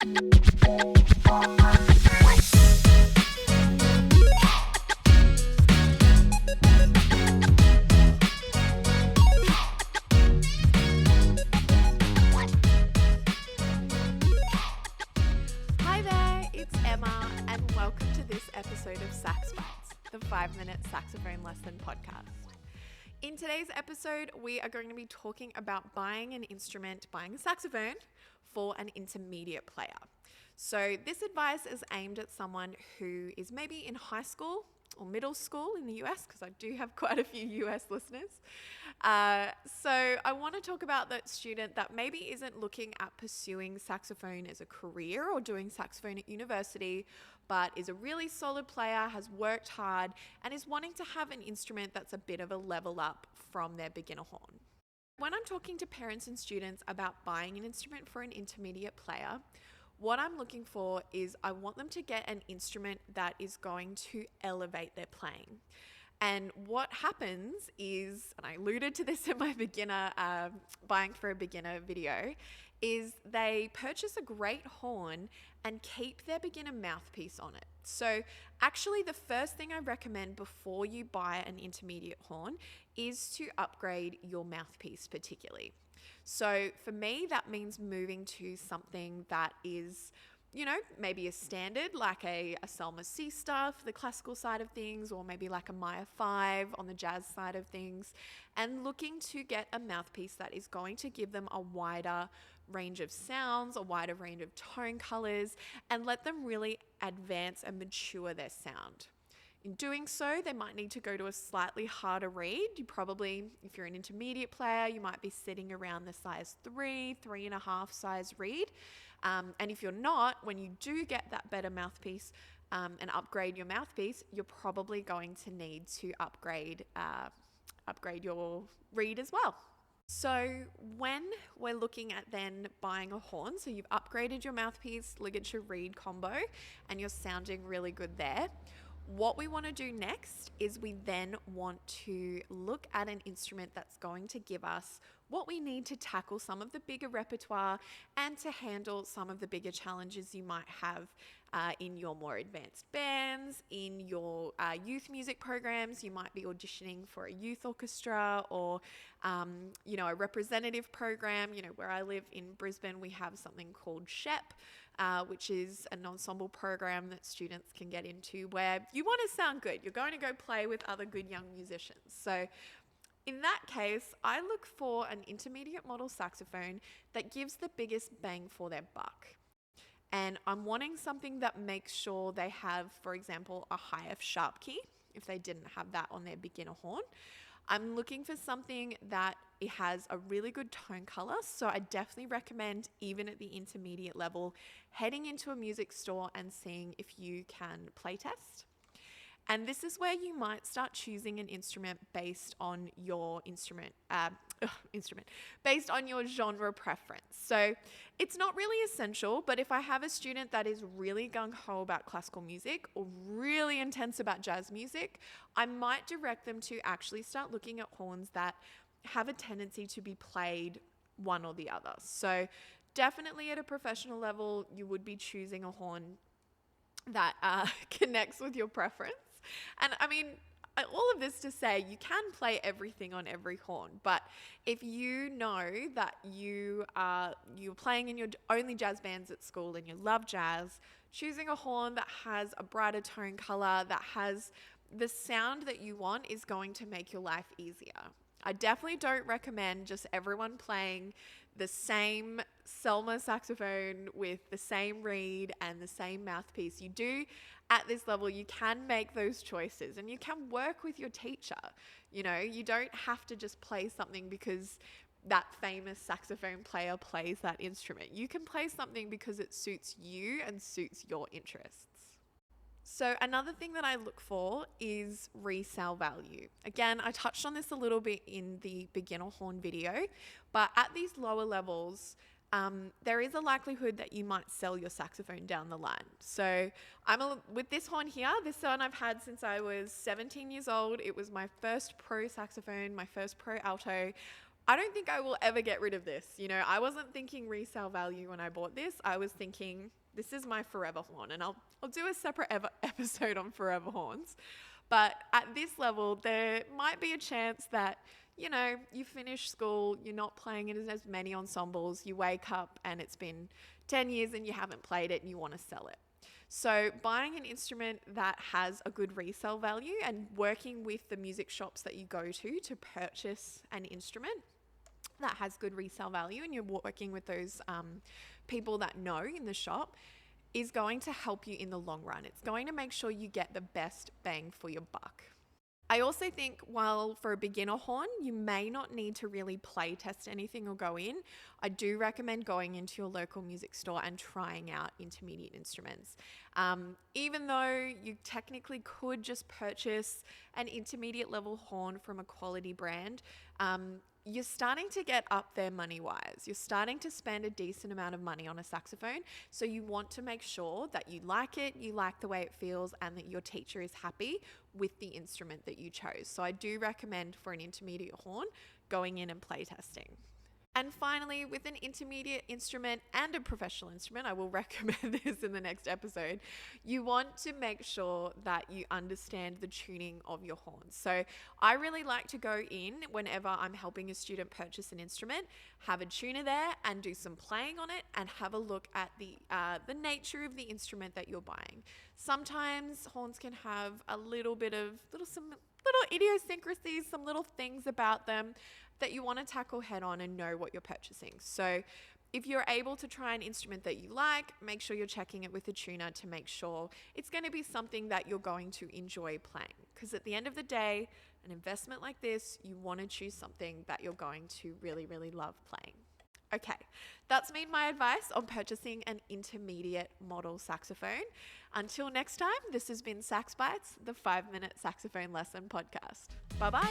Hi there, it's Emma, and welcome to this episode of SAX Bites, the 5-minute saxophone lesson podcast. In today's episode, we are going to be talking about buying a saxophone for an intermediate player. So this advice is aimed at someone who is maybe in high school or middle school in the US, because I do have quite a few US listeners. So I want to talk about that student that maybe isn't looking at pursuing saxophone as a career or doing saxophone at university, but is a really solid player, has worked hard, and is wanting to have an instrument that's a bit of a level up from their beginner horn. When I'm talking to parents and students about buying an instrument for an intermediate player, what I'm looking for is I want them to get an instrument that is going to elevate their playing. And what happens is, and I alluded to this in my buying for a beginner video, is they purchase a great horn and keep their beginner mouthpiece on it. So actually the first thing I recommend before you buy an intermediate horn is to upgrade your mouthpiece particularly. So for me, that means moving to something that is, maybe a standard, like a Selma C Star for the classical side of things, or maybe like a Maya 5 on the jazz side of things, and looking to get a mouthpiece that is going to give them a wider range of sounds, a wider range of tone colors, and let them really advance and mature their sound. In doing so, they might need to go to a slightly harder reed. You probably, if you're an intermediate player, you might be sitting around the size 3.5 size reed. And if you're not, when you do get that better mouthpiece and upgrade your mouthpiece, you're probably going to need to upgrade your reed as well. So when we're looking at then buying a horn, so you've upgraded your mouthpiece, ligature reed combo, and you're sounding really good there. What we want to do next is we then want to look at an instrument that's going to give us what we need to tackle some of the bigger repertoire and to handle some of the bigger challenges you might have in your more advanced bands, in your youth music programs. You might be auditioning for a youth orchestra or, a representative program. Where I live in Brisbane, we have something called SHEP, which is an ensemble program that students can get into where you want to sound good. You're going to go play with other good young musicians. So in that case, I look for an intermediate model saxophone that gives the biggest bang for their buck. And I'm wanting something that makes sure they have, for example, a high F sharp key, if they didn't have that on their beginner horn. I'm looking for something that it has a really good tone color. So I definitely recommend, even at the intermediate level, heading into a music store and seeing if you can play test. And this is where you might start choosing an instrument based on your based on your genre preference. So it's not really essential, but if I have a student that is really gung-ho about classical music or really intense about jazz music, I might direct them to actually start looking at horns that have a tendency to be played one or the other. So definitely at a professional level, you would be choosing a horn that connects with your preference. And I mean, all of this to say, you can play everything on every horn, but if you know that you're playing in your only jazz bands at school and you love jazz, choosing a horn that has a brighter tone color, that has the sound that you want, is going to make your life easier. I definitely don't recommend just everyone playing the same Selma saxophone with the same reed and the same mouthpiece. You do, at this level, you can make those choices and you can work with your teacher. You don't have to just play something because that famous saxophone player plays that instrument. You can play something because it suits you and suits your interests. So another thing that I look for is resale value. Again, I touched on this a little bit in the beginner horn video, but at these lower levels, there is a likelihood that you might sell your saxophone down the line. So with this horn here, this one I've had since I was 17 years old. It was my first pro saxophone, my first pro alto. I don't think I will ever get rid of this. I wasn't thinking resale value when I bought this. I was thinking this is my forever horn, and I'll do a separate episode on forever horns. But at this level, there might be a chance that, you finish school, you're not playing in as many ensembles, you wake up and it's been 10 years and you haven't played it and you want to sell it. So buying an instrument that has a good resale value and working with the music shops that you go to purchase an instrument that has good resale value, and you're working with those people that know in the shop, is going to help you in the long run. It's going to make sure you get the best bang for your buck. I also think while for a beginner horn, you may not need to really play test anything or go in, I do recommend going into your local music store and trying out intermediate instruments. Even though you technically could just purchase an intermediate level horn from a quality brand, you're starting to get up there money-wise. You're starting to spend a decent amount of money on a saxophone. So you want to make sure that you like it, you like the way it feels, and that your teacher is happy with the instrument that you chose. So I do recommend for an intermediate horn going in and play testing. And finally, with an intermediate instrument and a professional instrument, I will recommend this in the next episode, you want to make sure that you understand the tuning of your horns. So I really like to go in whenever I'm helping a student purchase an instrument, have a tuner there and do some playing on it and have a look at the nature of the instrument that you're buying. Sometimes horns can have a little bit of some little idiosyncrasies, some little things about them that you want to tackle head on and know what you're purchasing. So if you're able to try an instrument that you like, make sure you're checking it with a tuner to make sure it's going to be something that you're going to enjoy playing. Because at the end of the day, an investment like this, you want to choose something that you're going to really, really love playing. Okay, that's been my advice on purchasing an intermediate model saxophone. Until next time, this has been Sax Bites, the 5-minute saxophone lesson podcast. Bye-bye.